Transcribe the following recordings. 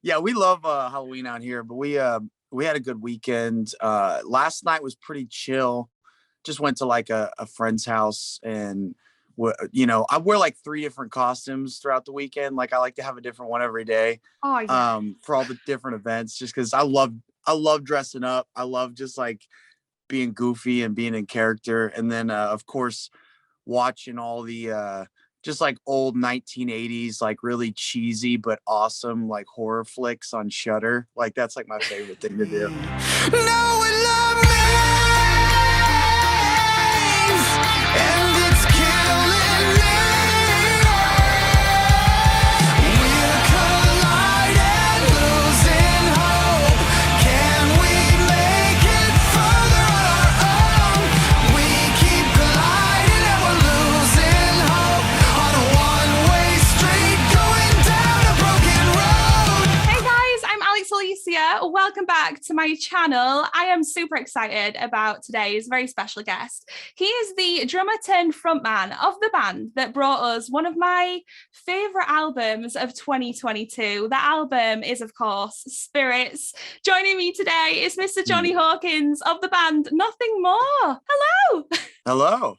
Yeah, we love Halloween out here, but we had a good weekend. Last night was pretty chill. Just went to like a friend's house and I wear like three different costumes throughout the weekend. Like I like to have a different one every day Oh yeah. for all the different events just because I love dressing up. I love just like being goofy and being in character. And then of course watching all the just like old 1980s like really cheesy but awesome like horror flicks on Shudder. Like that's like my favorite thing to do. Know what love means, and it's killing me. We're colliding, losing hope. Can we make it further on our own? We keep colliding and we're losing hope on a one-way street going down a broken road. Hey guys, I'm Alicia. Welcome back to my channel. I am super excited about today's very special guest. He is the drummer turned frontman of the band that brought us one of my favorite albums of 2022. That album is, of course, Spirits. Joining me today is Mr. Jonny Hawkins of the band Nothing More. Hello. Hello.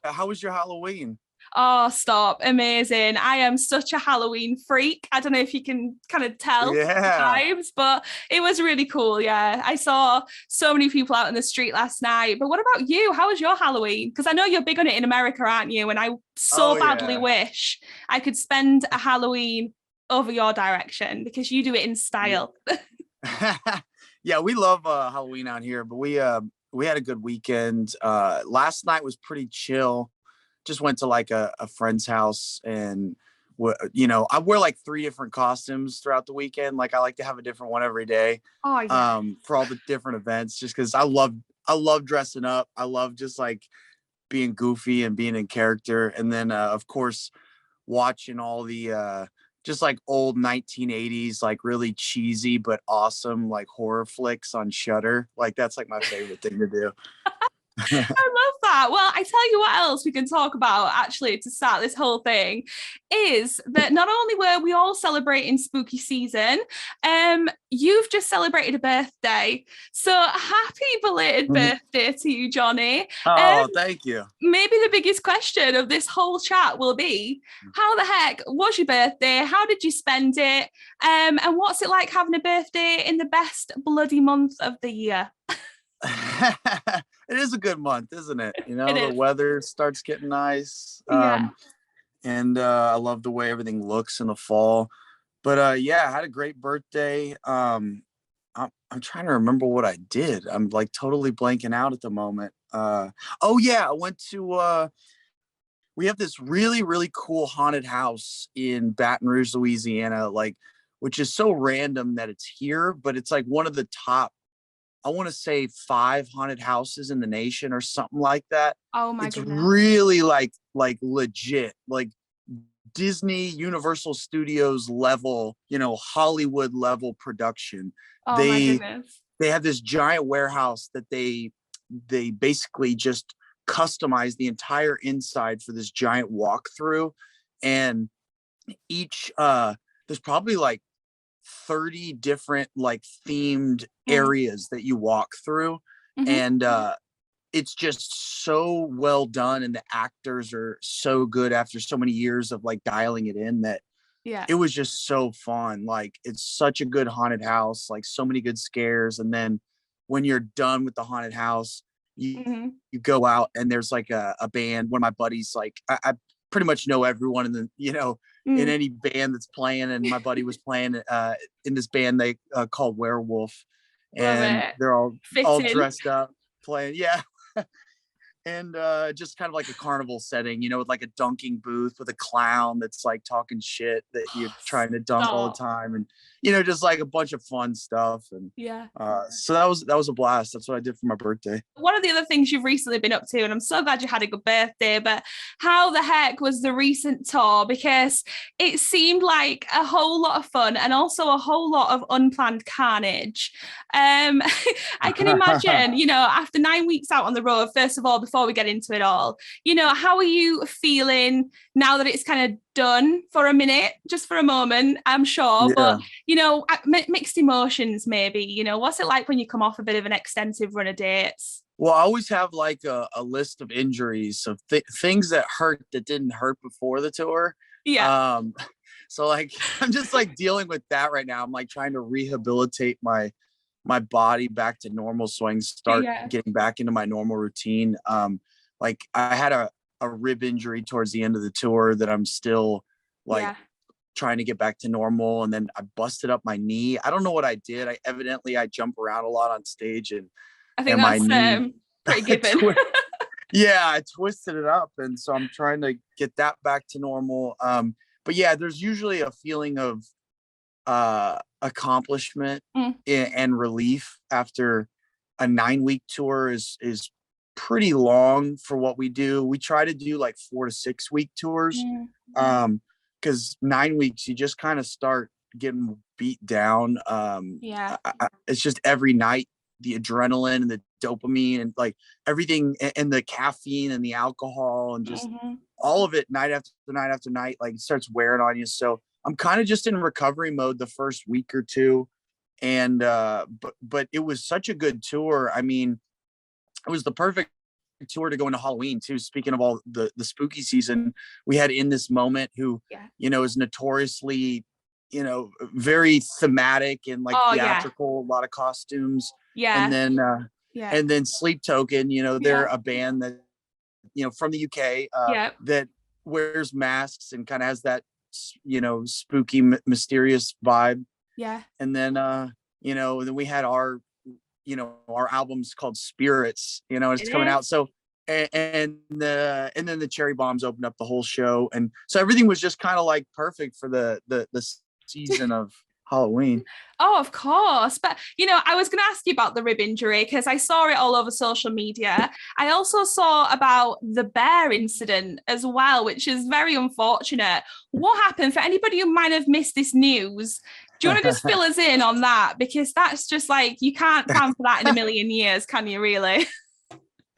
How was your Halloween? Oh, stop. Amazing. I am such a Halloween freak. I don't know if you can kind of tell the vibes, but it was really cool. Yeah. I saw so many people out in the street last night. But what about you? How was your Halloween? Because I know you're big on it in America, aren't you? And I so badly wish I could spend a Halloween over your direction because you do it in style. Yeah, we love Halloween out here, but we had a good weekend. Last night was pretty chill. Just went to like a friend's house and I wear like three different costumes throughout the weekend. Like I like to have a different one every day for all the different events just because I love dressing up. I love just like being goofy and being in character. And then of course watching all the just like old 1980s like really cheesy but awesome like horror flicks on Shudder. Like that's like my favorite thing to do. I love that. Well, I tell you what else we can talk about actually to start this whole thing is that not only were we all celebrating spooky season, you've just celebrated a birthday. So happy belated birthday to you, Jonny. Oh, thank you. Maybe the biggest question of this whole chat will be, how the heck was your birthday? How did you spend it? And what's it like having a birthday in the best bloody month of the year? It is a good month, isn't it? The weather starts getting nice. And I love the way everything looks in the fall. But I had a great birthday. I'm trying to remember what I did. I'm like totally blanking out at the moment. I went to we have this really, really cool haunted house in Baton Rouge, Louisiana, like, which is so random that it's here, but it's like one of the top, I want to say 5 haunted houses in the nation or something like that. Oh my goodness. It's really like legit, like Disney, Universal Studios level, Hollywood level production. Oh my goodness. They have this giant warehouse that they basically just customize the entire inside for this giant walkthrough. And each there's probably like 30 different like themed areas that you walk through. And it's just so well done, and the actors are so good after so many years of like dialing it in that it was just so fun. Like it's such a good haunted house, like so many good scares. And then when you're done with the haunted house, you go out and there's like a band. One of my buddies, like I pretty much know everyone in the in any band that's playing, and my buddy was playing in this band they called Werewolf, and they're all dressed up playing and just kind of like a carnival setting, with like a dunking booth with a clown that's like talking shit that you're trying to dunk all the time, and just like a bunch of fun stuff. And so that was a blast. That's what I did for my birthday. One of the other things you've recently been up to, and I'm so glad you had a good birthday, but how the heck was the recent tour? Because it seemed like a whole lot of fun and also a whole lot of unplanned carnage. I can imagine, after 9 weeks out on the road, first of all, the before we get into it all, how are you feeling now that it's kind of done for a minute, just for a moment, I'm sure, but, mixed emotions maybe, what's it like when you come off a bit of an extensive run of dates? Well, I always have like a list of injuries of things that hurt that didn't hurt before the tour. Yeah. So like I'm just like dealing with that right now. I'm like trying to rehabilitate my body back to normal so I can start getting back into my normal routine. Like I had a rib injury towards the end of the tour that I'm still like trying to get back to normal. And then I busted up my knee. I don't know what I did. I jump around a lot on stage, and I think my that's knee, pretty given. I twisted it up. And so I'm trying to get that back to normal. But yeah, there's usually a feeling of accomplishment and relief after a 9-week tour is pretty long for what we do. We try to do like 4 to 6 week tours. Because 9 weeks, you just kind of start getting beat down. It's just every night, the adrenaline and the dopamine and like everything, and the caffeine and the alcohol and just all of it, night after night after night, like it starts wearing on you. So I'm kind of just in recovery mode the first week or two. And but it was such a good tour. I mean, it was the perfect tour to go into Halloween too. Speaking of all the spooky season, we had In This Moment, who is notoriously very thematic and like theatrical, a lot of costumes. And then Sleep Token, they're a band that from the UK that wears masks and kind of has that spooky mysterious vibe. And then then we had our album's called Spirits, it's coming out. So and then the Cherry Bombs opened up the whole show, and so everything was just kind of like perfect for the season of Halloween. Oh, of course. But, I was going to ask you about the rib injury because I saw it all over social media. I also saw about the bear incident as well, which is very unfortunate. What happened? For anybody who might have missed this news, do you want to just fill us in on that? Because that's just like, you can't plan for that in a million years, can you really?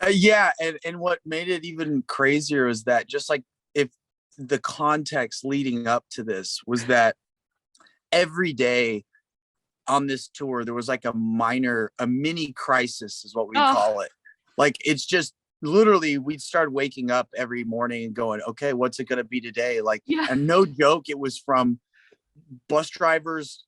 And what made it even crazier is that just like if the context leading up to this was that every day on this tour there was like a mini crisis is what we call it. Like it's just literally we'd start waking up every morning and going, okay, what's it going to be today? Like and no joke, it was from bus drivers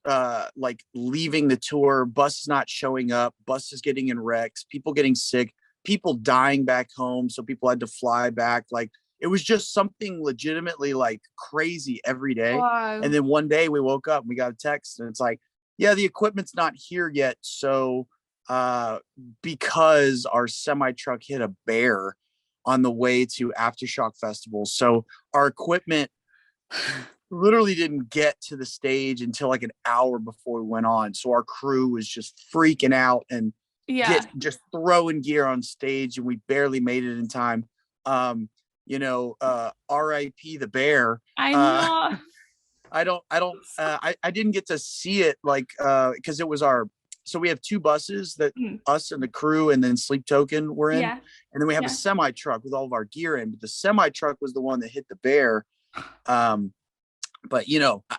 like leaving the tour, buses not showing up, buses getting in wrecks, people getting sick, people dying back home, so people had to fly back. Like it was just something legitimately like crazy every day. Wow. And then one day we woke up and we got a text and it's like, yeah, the equipment's not here yet. So because our semi truck hit a bear on the way to Aftershock Festival. So our equipment literally didn't get to the stage until like an hour before we went on. So our crew was just freaking out and just throwing gear on stage, and we barely made it in time. R.I.P. the bear. I know. I didn't get to see it like because it was so we have 2 buses that us and the crew and then Sleep Token were in, and then we have a semi truck with all of our gear in, but the semi truck was the one that hit the bear. But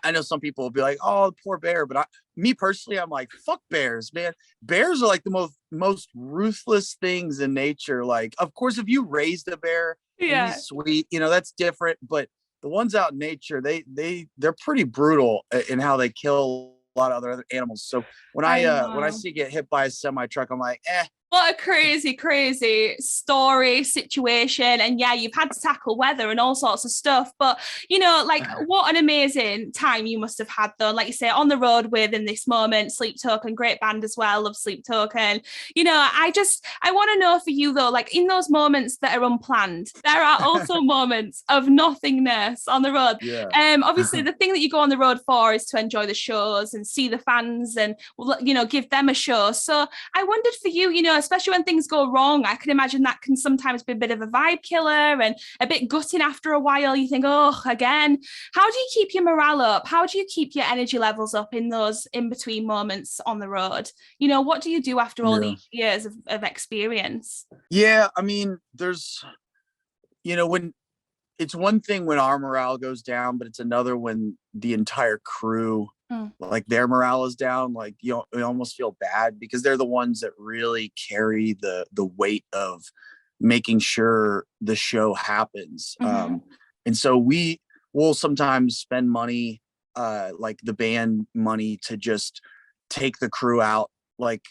I know some people will be like, oh, poor bear, but me personally, I'm like, fuck bears, man. Bears are like the most ruthless things in nature. Like, of course, if you raised a bear and he's sweet, that's different, but the ones out in nature, they're pretty brutal in how they kill a lot of other animals. So when I see get hit by a semi truck, I'm like, What a crazy, crazy story, situation. And yeah, you've had to tackle weather and all sorts of stuff. But, what an amazing time you must have had, though. Like you say, on the road with In This Moment, Sleep Token, great band as well. Love Sleep Token. I want to know for you, though, like in those moments that are unplanned, there are also moments of nothingness on the road. Yeah. Obviously, the thing that you go on the road for is to enjoy the shows and see the fans and, give them a show. So I wondered for you, especially when things go wrong, I can imagine that can sometimes be a bit of a vibe killer and a bit gutting after a while. You think, oh, again. How do you keep your morale up? How do you keep your energy levels up in those in-between moments on the road? You know, what do you do after all these years of experience? Yeah, I mean, there's, when it's one thing when our morale goes down, but it's another when the entire crew, like their morale is down. Like you almost feel bad because they're the ones that really carry the weight of making sure the show happens. And so we will sometimes spend money, like the band money, to just take the crew out, like,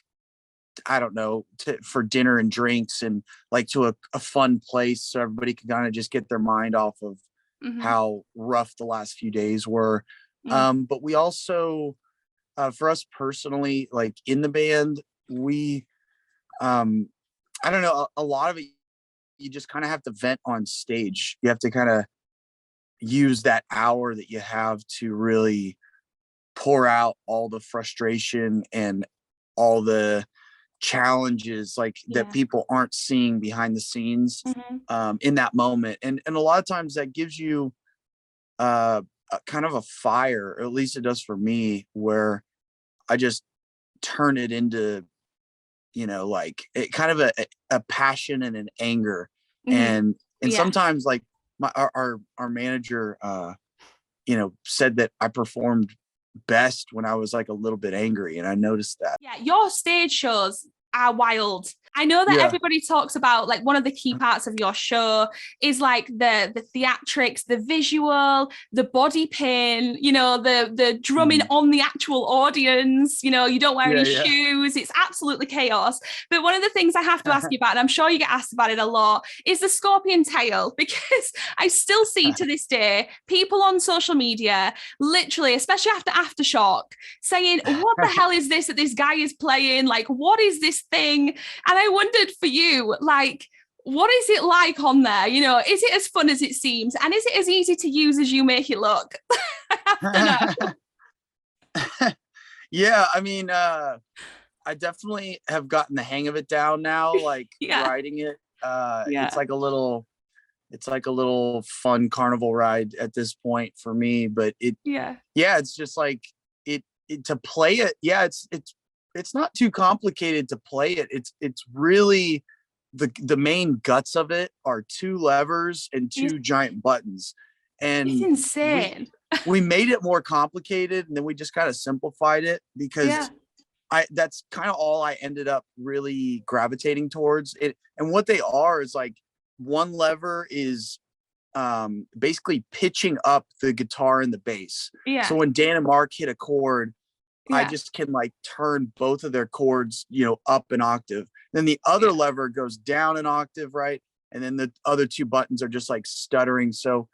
I don't know, for dinner and drinks and like to a fun place so everybody can kind of just get their mind off of how rough the last few days were. But we also, for us personally, like in the band, we, I don't know, a lot of it, you just kind of have to vent on stage. You have to kind of use that hour that you have to really pour out all the frustration and all the challenges that people aren't seeing behind the scenes in that moment. And a lot of times that gives you a kind of a fire, or at least it does for me, where I just turn it into, like it kind of a passion and an anger. And sometimes like our manager, said that I performed best when I was like a little bit angry, and I noticed that. Yeah, your stage shows are wild. I know that everybody talks about, like, one of the key parts of your show is like the theatrics, the visual, the body pain, the drumming on the actual audience. You don't wear any shoes. It's absolutely chaos. But one of the things I have to ask you about, and I'm sure you get asked about it a lot, is the scorpion tail, because I still see to this day people on social media, literally, especially after Aftershock, saying, what the hell is this that this guy is playing? Like, what is this thing? And I wondered for you, like, what is it like on there? Is it as fun as it seems? And is it as easy to use as you make it look? I have to know. Yeah, I mean, I definitely have gotten the hang of it down now, like riding it. It's like a little fun carnival ride at this point for me, but it's just like it to play it. Yeah, it's not too complicated to play it. It's really the main guts of it are 2 levers and 2 giant buttons. And it's insane. We made it more complicated, and then we just kind of simplified it because that's kind of all I ended up really gravitating towards it. And what they are is like, one lever is basically pitching up the guitar and the bass. So when Dan and Mark hit a chord, I just can like turn both of their chords, up an octave. Then the other lever goes down an octave, right? And then the other 2 buttons are just like stuttering. So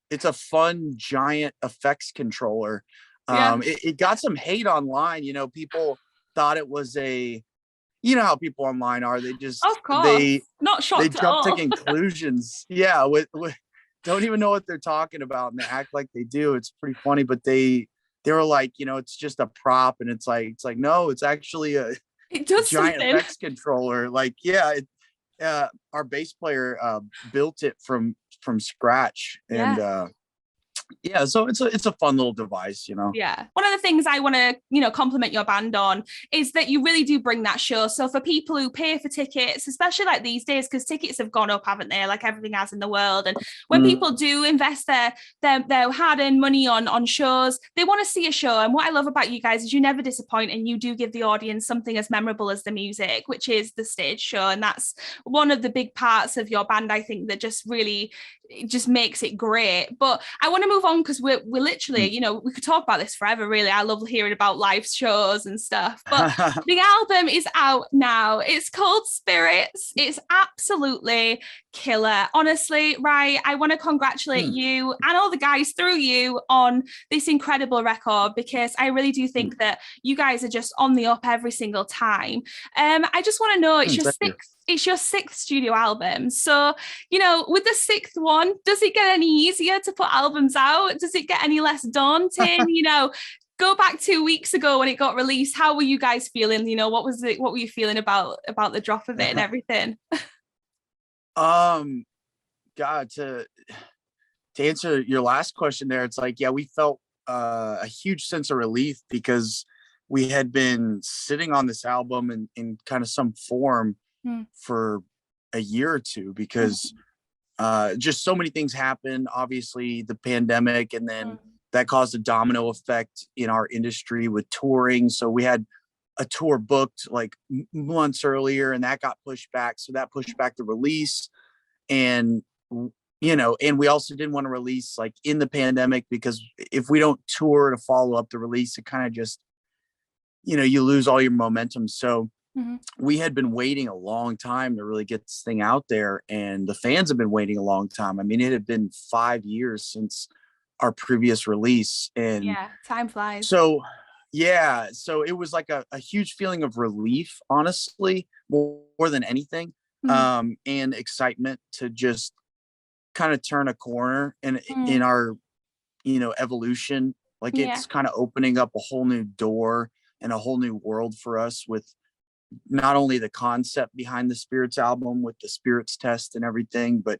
it's a fun giant effects controller. It got some hate online. People thought it was how people online are. They just, of course, not shocked. They jump to conclusions. with don't even know what they're talking about, and they act like they do. It's pretty funny, but they were like, it's just a prop, and it's like no, it's actually it does giant something. Effects controller. Like, our bass player built it from scratch, and so it's a fun little device. One of the things I want to compliment your band on is that you really do bring that show. So for people who pay for tickets, especially like these days, because tickets have gone up, haven't they, like everything has in the world, and when people do invest their hard-earned money on shows, they want to see a show. And what I love about you guys is you never disappoint, and you do give the audience something as memorable as the music, which is the stage show. And that's one of the big parts of your band, I think, that just really makes it great. But I want to move on, because we're literally, we could talk about this forever, really. I love hearing about live shows and stuff. But the album is out now. It's called Spirits. It's absolutely killer. Honestly, right, I want to congratulate you and all the guys through you on this incredible record, because I really do think that you guys are just on the up every single time. I just want to know, it's your 6th studio album. So, with the 6th one, does it get any easier to put albums out? Does it get any less daunting? go back 2 weeks ago when it got released. How were you guys feeling? You know, what were you feeling about the drop of it and everything? God, to answer your last question there, it's like, yeah, we felt a huge sense of relief because we had been sitting on this album in kind of some form for a year or two because just so many things happened. Obviously, the pandemic, and then that caused a domino effect in our industry with touring. So we had a tour booked like months earlier, and that got pushed back. So that pushed back the release. And and we also didn't want to release like in the pandemic, because if we don't tour to follow up the release, it kind of just, you lose all your momentum. So we had been waiting a long time to really get this thing out there, and the fans have been waiting a long time. I mean, it had been 5 years since our previous release, and yeah, time flies. so it was like a huge feeling of relief, honestly, more than anything, and excitement to just kind of turn a corner in our evolution. Like, it's kind of opening up a whole new door and a whole new world for us, with not only the concept behind the Spirits album with the Spirits test and everything, but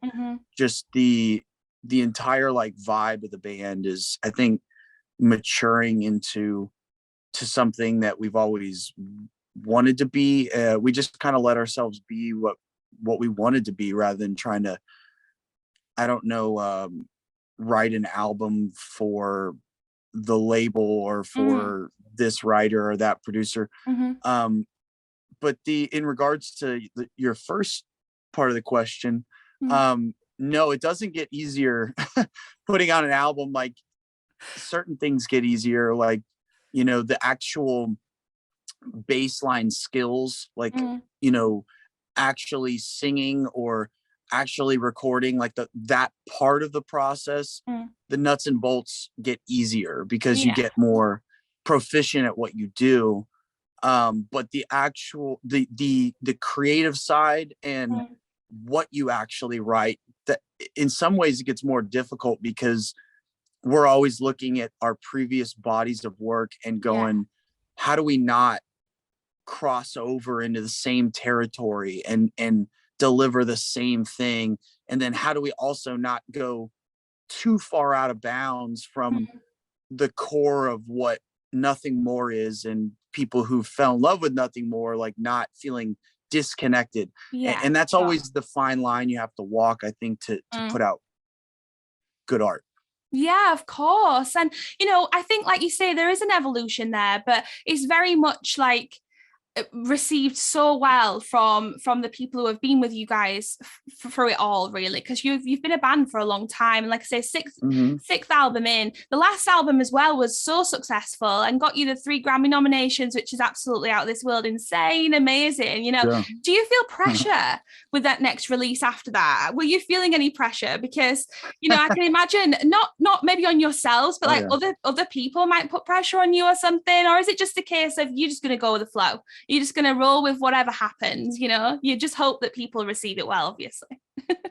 just the entire like vibe of the band is, I think, maturing into something that we've always wanted to be. We just kind of let ourselves be what we wanted to be, rather than trying to, I don't know, write an album for the label or for this writer or that producer. But in regards to your first part of the question, no, it doesn't get easier putting on an album. Like, certain things get easier, like, the actual baseline skills, like, actually singing or actually recording, like that part of the process, the nuts and bolts get easier because you get more proficient at what you do. But the actual the creative side and what you actually write, that in some ways it gets more difficult, because we're always looking at our previous bodies of work and going, how do we not cross over into the same territory and deliver the same thing? And then how do we also not go too far out of bounds from the core of what Nothing More is, and people who fell in love with Nothing More, like, not feeling disconnected. And that's always the fine line you have to walk, I think, to put out good art. Yeah, of course. And, I think, like you say, there is an evolution there, but it's very much like received so well from the people who have been with you guys through it all, really, because you've been a band for a long time, and like I say, sixth album in. The last album as well was so successful and got you the 3 Grammy nominations, which is absolutely out of this world, insane, amazing. Do you feel pressure with that next release after that? Were you feeling any pressure? Because I can imagine not maybe on yourselves, but other people might put pressure on you or something. Or is it just a case of you're just going to go with the flow? You're just going to roll with whatever happens, you just hope that people receive it well, obviously.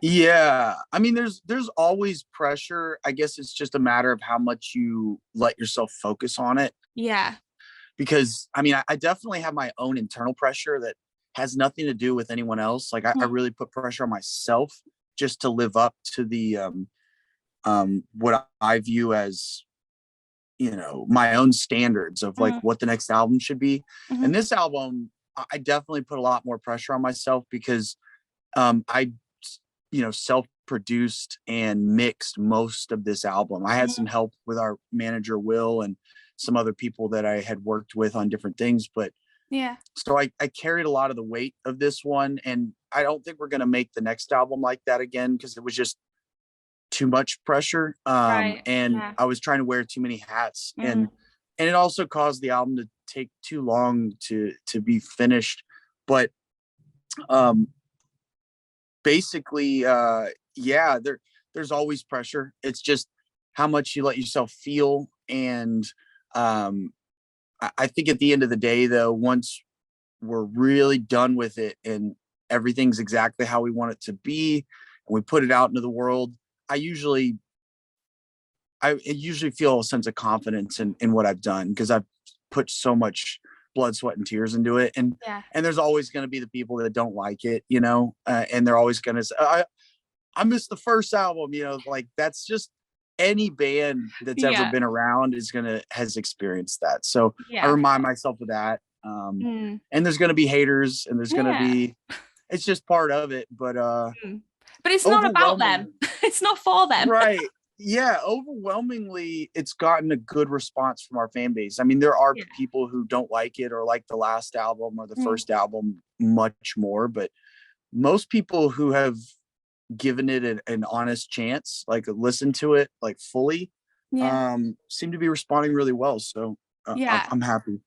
Yeah. I mean, there's always pressure. I guess it's just a matter of how much you let yourself focus on it. Yeah. Because, I mean, I definitely have my own internal pressure that has nothing to do with anyone else. Like, I really put pressure on myself just to live up to the, what I view as, my own standards of like what the next album should be. And this album, I definitely put a lot more pressure on myself, because I self-produced and mixed most of this album. I had some help with our manager Will and some other people that I had worked with on different things, but so I carried a lot of the weight of this one, and I don't think we're going to make the next album like that again, because it was just too much pressure. And I was trying to wear too many hats, and it also caused the album to take too long to be finished. But basically, there's always pressure. It's just how much you let yourself feel. And I think at the end of the day, though, once we're really done with it and everything's exactly how we want it to be, and we put it out into the world, I usually I usually feel a sense of confidence in what I've done because I've put so much blood, sweat, and tears into it. Yeah. And there's always going to be the people that don't like it, you know, and they're always going to say, I missed the first album, you know, like that's just any band that's ever Yeah. been around has experienced that. So I Yeah. remind myself of that. Mm. And there's going to be haters and there's going to Yeah. be, it's just part of it. But But it's not about them. overwhelmingly, It's not for them. right. Yeah, overwhelmingly, it's gotten a good response from our fan base. I mean, there are Yeah. people who don't like it or like the last album or the Mm. first album much more, but most people who have given it an honest chance, like listen to it like fully, Yeah. seem to be responding really well. So Yeah. I'm happy.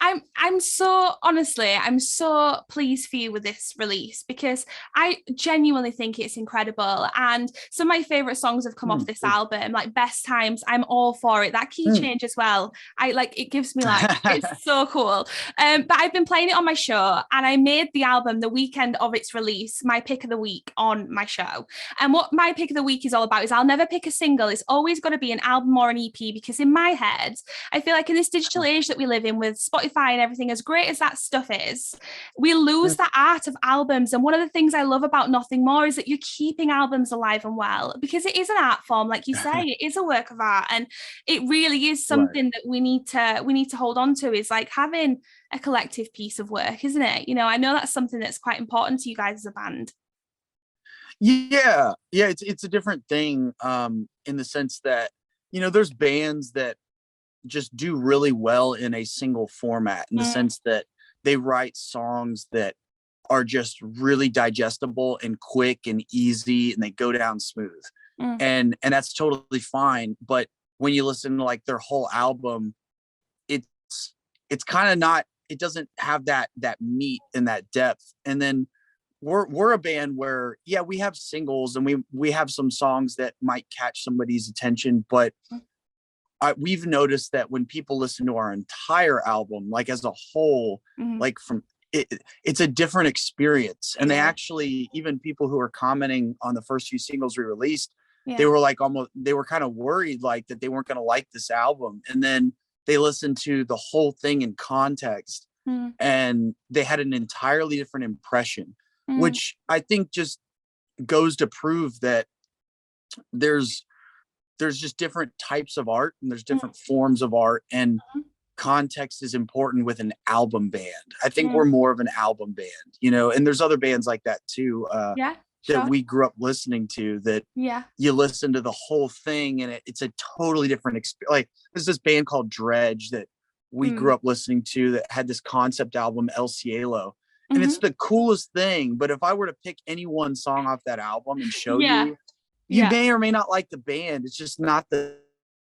I'm so honestly, I'm so pleased for you with this release because I genuinely think it's incredible. And some of my favorite songs have come off this album, like Best Times. I'm all for it. That key change as well. I like it gives me life. It's so cool. But I've been playing it on my show, and I made the album the weekend of its release my pick of the week on my show. And what my pick of the week is all about is I'll never pick a single. It's always got to be an album or an EP because in my head, I feel like in this digital age that we live in with Spotify and everything, as great as that stuff is, we lose that art of albums. And one of the things I love about Nothing More is that you're keeping albums alive and well because it is an art form, like you say, it is a work of art, and it really is something that we need to hold on to, is like having a collective piece of work, isn't it? You know, I know that's something that's quite important to you guys as a band. Yeah, it's a different thing in the sense that, you know, there's bands that just do really well in a single format in the sense that they write songs that are just really digestible and quick and easy and they go down smooth. And that's totally fine. But when you listen to like their whole album, it's kind of not, it doesn't have that meat and that depth. And then we're a band where, yeah, we have singles and we have some songs that might catch somebody's attention, but we've noticed that when people listen to our entire album, like as a whole, like from it's a different experience. And they actually, even people who are commenting on the first few singles we released, they were like they were kind of worried like that they weren't going to like this album. And then they listened to the whole thing in context and they had an entirely different impression, which I think just goes to prove that there's just different types of art and there's different forms of art, and context is important with an album band. I think we're more of an album band, you know, and there's other bands like that too, that we grew up listening to that you listen to the whole thing and it's a totally different experience. Like there's this band called Dredge that we grew up listening to that had this concept album El Cielo, and it's the coolest thing. But if I were to pick any one song off that album and show you may or may not like the band. It's just not the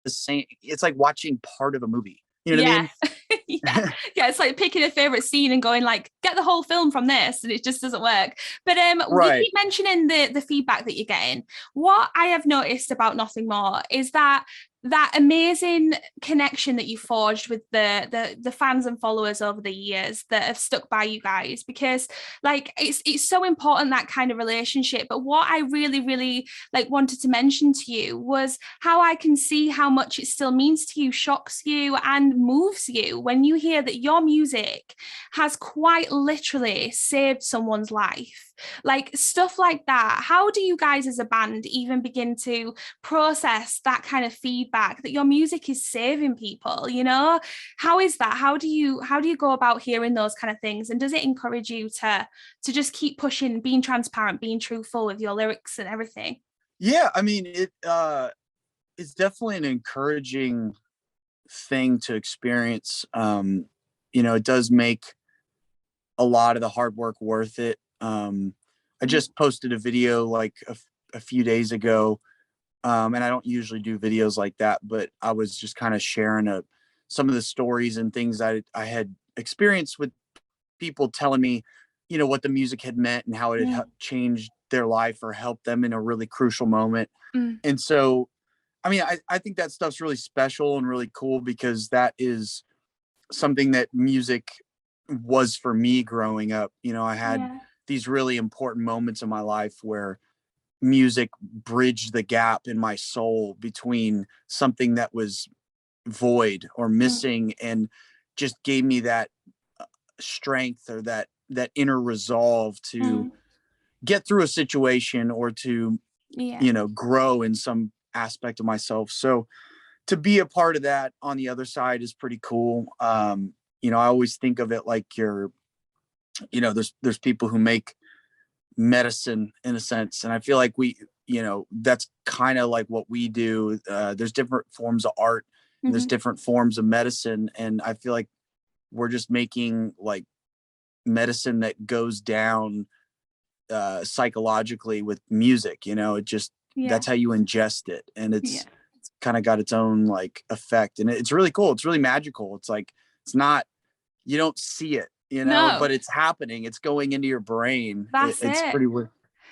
same. It's like watching part of a movie. You know what I mean? Yeah, it's like picking a favorite scene and going like, get the whole film from this, and it just doesn't work. But we keep mentioning the feedback that you're getting. What I have noticed about Nothing More is that amazing connection that you forged with the fans and followers over the years that have stuck by you guys, because like it's so important, that kind of relationship. But what I really like wanted to mention to you was how I can see how much it still means to you, shocks you and moves you when you hear that your music has quite literally saved someone's life. Like stuff like that. How do you guys as a band even begin to process that kind of feedback that your music is saving people? You know, how is that? How do you go about hearing those kind of things? And does it encourage you to just keep pushing, being transparent, being truthful with your lyrics and everything? Yeah, I mean, it's definitely an encouraging thing to experience. You know, it does make a lot of the hard work worth it. I just posted a video like a few days ago, and I don't usually do videos like that, but I was just kind of sharing some of the stories and things I had experienced with people telling me, you know, what the music had meant and how it had changed their life or helped them in a really crucial moment. And so, I mean, I think that stuff's really special and really cool because that is something that music was for me growing up. You know, I had these really important moments in my life where music bridged the gap in my soul between something that was void or missing, and just gave me that strength, or that inner resolve to get through a situation, or to grow in some aspect of myself. So to be a part of that on the other side is pretty cool. I always think of it like there's people who make medicine in a sense, and I feel like that's kind of like what we do. There's different forms of art, and there's different forms of medicine, and I feel like we're just making like medicine that goes down psychologically with music. It just that's how you ingest it, and it's kind of got its own like effect, and it's really cool. It's really magical. It's like, it's not, you don't see it, but it's happening. It's going into your brain. It's pretty weird.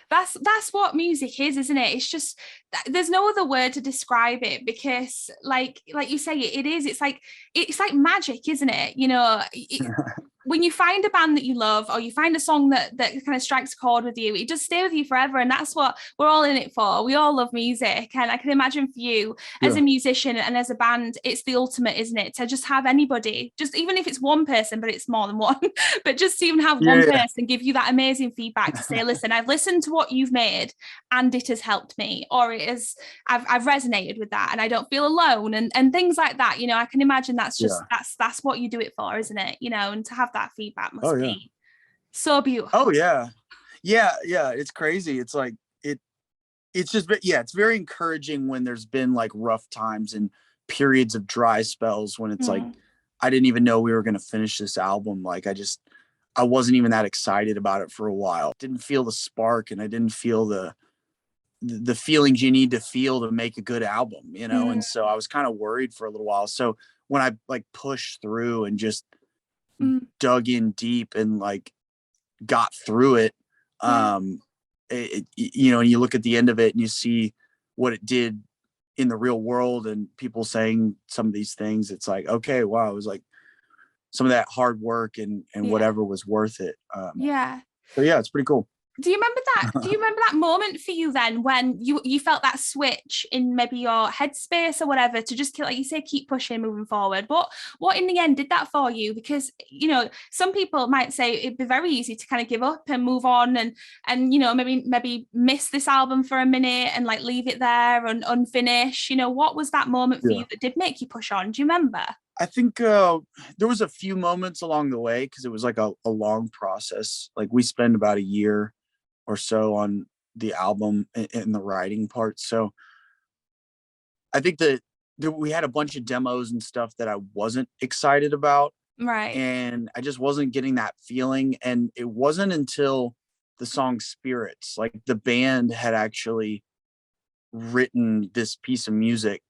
That's what music is, isn't it? It's just, there's no other word to describe it, because like you say, it is. It's like magic, isn't it? When you find a band that you love, or you find a song that kind of strikes a chord with you, it just stay with you forever. And that's what we're all in it for. We all love music. And I can imagine for you as a musician and as a band, it's the ultimate, isn't it? To just have anybody, just even if it's one person, but it's more than one, but just to even have one person give you that amazing feedback to say, listen, I've listened to what you've made and it has helped me, or I've resonated with that and I don't feel alone, and things like that. I can imagine that's just, that's what you do it for, isn't it? And to have that feedback must be so beautiful. Oh yeah. It's crazy. It's like, it's just, it's very encouraging when there's been like rough times and periods of dry spells when it's like, I didn't even know we were going to finish this album. Like, I wasn't even that excited about it for a while. Didn't feel the spark, and I didn't feel the feelings you need to feel to make a good album, and so I was kind of worried for a little while. So when I like pushed through and just dug in deep and like got through it, and you look at the end of it and you see what it did in the real world, and people saying some of these things, it's like, okay, wow, it was like some of that hard work and whatever was worth it. So it's pretty cool. Do you remember that? Do you remember that moment for you then, when you felt that switch in maybe your headspace or whatever, to just, like you say, keep pushing, moving forward? What in the end did that for you? Because some people might say it'd be very easy to kind of give up and move on, and maybe miss this album for a minute and like leave it there and unfinished. What was that moment for you that did make you push on? Do you remember? I think there was a few moments along the way, because it was like a long process. Like, we spent about a year or so on the album in the writing part. So I think that we had a bunch of demos and stuff that I wasn't excited about. Right. And I just wasn't getting that feeling. And it wasn't until the song Spirits, like the band had actually written this piece of music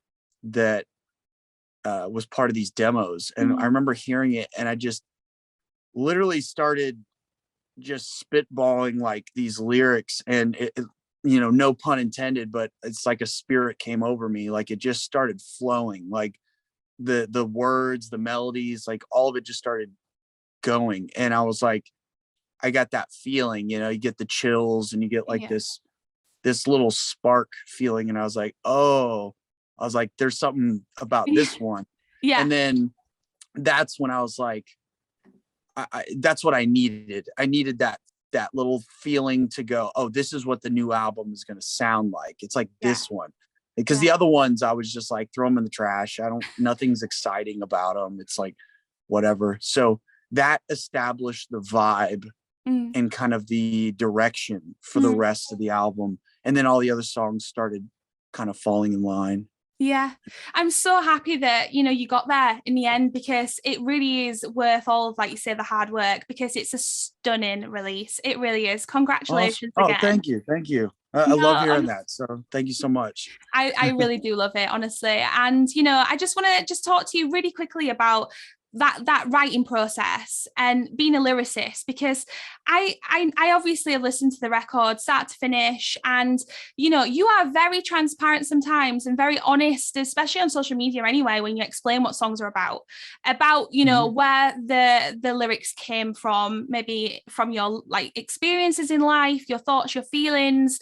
that was part of these demos. And I remember hearing it, and I just literally started just spitballing like these lyrics, and it no pun intended, but it's like a spirit came over me. Like, it just started flowing, like the words, the melodies, like all of it just started going. And I was like, I got that feeling, you get the chills, and you get like this little spark feeling. And I was like, there's something about this one. And then that's when I was like, that's what I needed. I needed that little feeling to go, oh, this is what the new album is going to sound like. It's like this one, because the other ones, I was just like, throw them in the trash. Nothing's exciting about them. It's like, whatever. So that established the vibe and kind of the direction for the rest of the album. And then all the other songs started kind of falling in line. Yeah, I'm so happy that, you got there in the end, because it really is worth all of, like you say, the hard work, because it's a stunning release. It really is. Congratulations again. Thank you. I love hearing that. So thank you so much. I really do love it, honestly. And, I just want to talk to you really quickly about that writing process and being a lyricist, because I obviously have listened to the record start to finish, and you know, you are very transparent sometimes and very honest, especially on social media anyway, when you explain what songs are about, you know, where the lyrics came from, maybe from your like experiences in life, your thoughts, your feelings,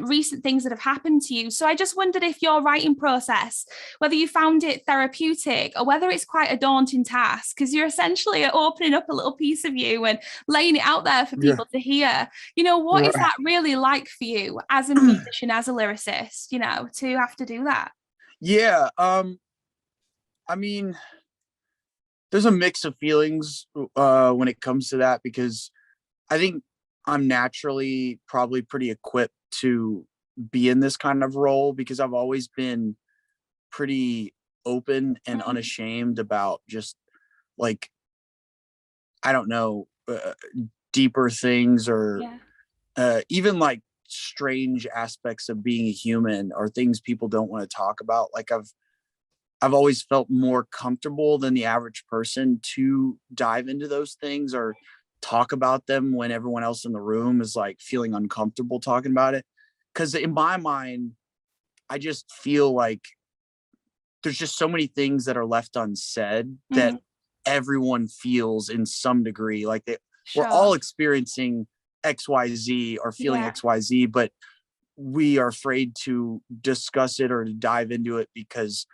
recent things that have happened to you. So I just wondered if your writing process, whether you found it therapeutic or whether it's quite a daunting task, because you're essentially opening up a little piece of you and laying it out there for people to hear. You know, what is that really like for you as a musician, as a lyricist, you know, to have to do that? Yeah. I mean, there's a mix of feelings when it comes to that, because I think I'm naturally probably pretty equipped to be in this kind of role, because I've always been pretty open and unashamed about just like, I don't know, deeper things, or even like strange aspects of being a human, or things people don't want to talk about. Like I've always felt more comfortable than the average person to dive into those things or talk about them when everyone else in the room is like feeling uncomfortable talking about it. Because in my mind, I just feel like there's just so many things that are left unsaid that everyone feels in some degree. Like we're all experiencing XYZ or feeling XYZ, but we are afraid to discuss it or to dive into it because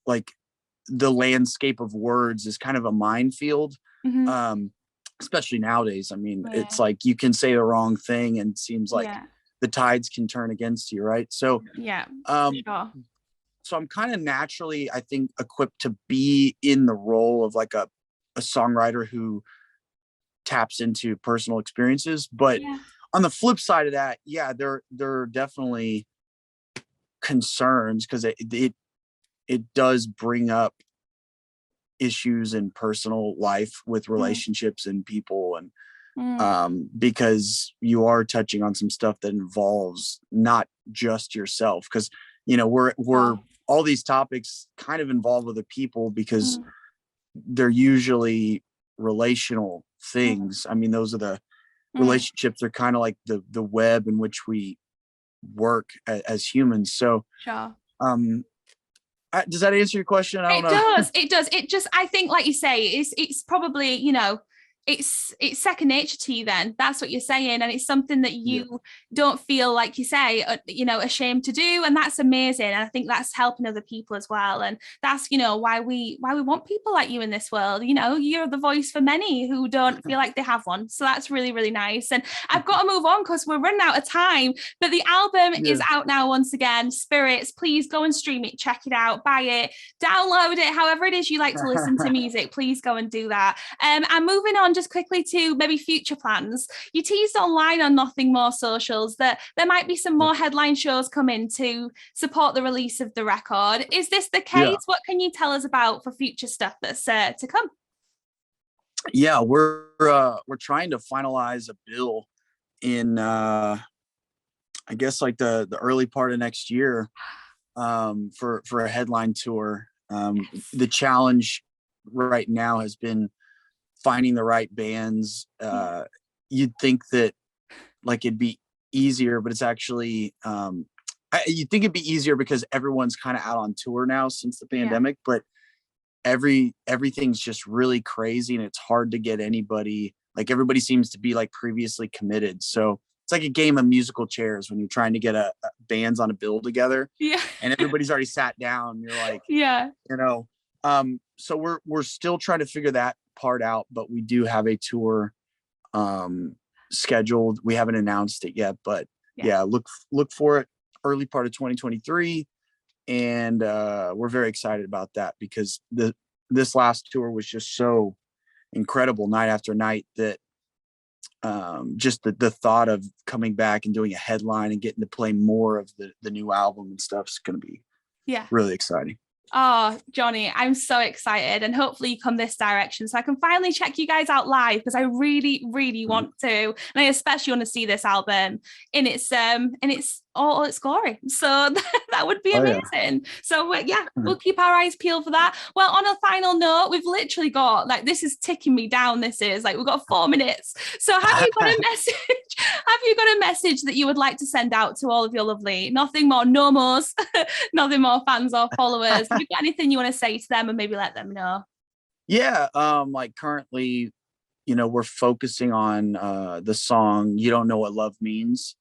like the landscape of words is kind of a minefield. Especially nowadays. I mean, it's like you can say the wrong thing and it seems like the tides can turn against you, right? So so I'm kind of naturally, I think, equipped to be in the role of like a songwriter who taps into personal experiences. But on the flip side of that, there are definitely concerns, because it does bring up issues in personal life with relationships and people, and because you are touching on some stuff that involves not just yourself, because you know we're all these topics kind of involve other people, because they're usually relational things. I mean, those are the relationships are kind of like the web in which we work as humans. So does that answer your question? I don't know. It does. It just, I think, like you say, it's probably, you know, it's second nature to you then. That's what you're saying. And it's something that you don't feel, like you say, you know, ashamed to do. And that's amazing. And I think that's helping other people as well. And that's, you know, why we want people like you in this world. You know, you're the voice for many who don't feel like they have one. So that's really, really nice. And I've got to move on because we're running out of time. But the album is out now once again, Spirits. Please go and stream it, check it out, buy it, download it, however it is you like to listen to music. Please go and do that. And moving on just quickly to maybe future plans. You teased online on Nothing More socials that there might be some more headline shows coming to support the release of the record. Is this the case? What can you tell us about for future stuff that's to come? Yeah, we're trying to finalize a bill in I guess like the early part of next year for a headline tour. The challenge right now has been finding the right bands. You'd think that like it'd be easier, but it's actually you'd think it'd be easier because everyone's kind of out on tour now since the pandemic, but everything's just really crazy and it's hard to get anybody. Like everybody seems to be like previously committed. So it's like a game of musical chairs when you're trying to get a bands on a bill together and everybody's already sat down. You're like, you know, so we're still trying to figure that part out, but we do have a tour scheduled. We haven't announced it yet, but look for it early part of 2023. And we're very excited about that because this last tour was just so incredible night after night that just the thought of coming back and doing a headline and getting to play more of the new album and stuff is going to be really exciting. Oh, Jonny, I'm so excited, and hopefully you come this direction so I can finally check you guys out live, because I really, really want to, and I especially want to see this album in its all its glory. So that would be amazing. So yeah, we'll keep our eyes peeled for that. Well, on a final note, we've literally got, like, this is ticking me down. This is like, we've got 4 minutes. So have you got a message? Have you got a message that you would like to send out to all of your lovely, nothing more nomos, nothing more fans or followers? Have you got anything you want to say to them and maybe let them know? Yeah, like currently, we're focusing on the song "You Don't Know What Love Means."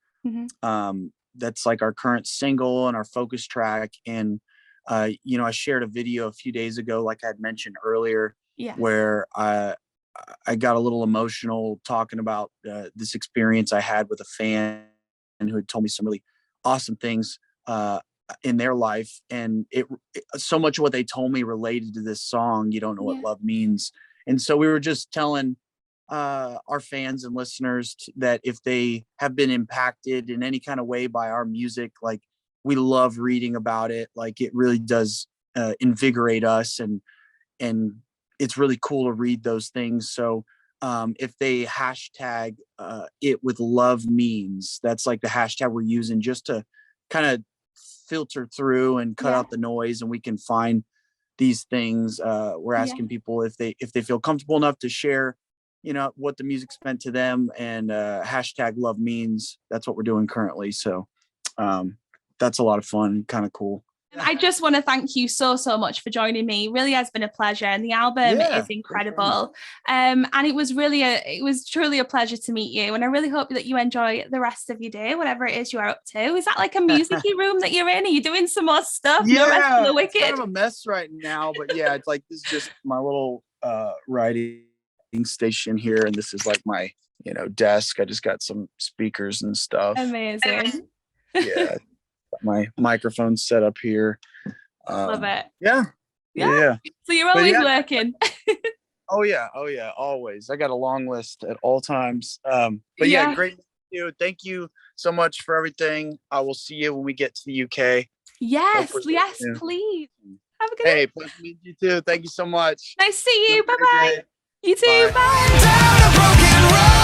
That's like our current single and our focus track. And I shared a video a few days ago, like I had mentioned earlier, where I got a little emotional talking about this experience I had with a fan who had told me some really awesome things in their life, and it so much of what they told me related to this song, "You Don't Know What Love Means." And so we were just telling our fans and listeners that if they have been impacted in any kind of way by our music, like, we love reading about it. Like, it really does invigorate us, and it's really cool to read those things. So if they hashtag it with "love means," that's like the hashtag we're using just to kind of filter through and cut out the noise, and we can find these things. We're asking people if they feel comfortable enough to share what the music's meant to them, and hashtag "love means." That's what we're doing currently. So that's a lot of fun, kind of cool. I just want to thank you so much for joining me. It really has been a pleasure, and the album is incredible. And it was truly a pleasure to meet you. And I really hope that you enjoy the rest of your day, whatever it is you are up to. Is that like a musicy room that you're in? Are you doing some more stuff? Yeah, no rest of the wicked? It's kind of a mess right now, but yeah, it's like, this is just my little writing station here, and this is like my desk. I just got some speakers and stuff. Amazing. Yeah. My microphone set up here. Love it. Yeah. So you're always working. Oh yeah, always. I got a long list at all times. But yeah, great to meet you. Thank you so much for everything. I will see you when we get to the UK. Yes, please. Have a good day. Pleasure to meet you too. Thank you so much. Nice to see you. Bye-bye. You too. Bye. Down a broken road.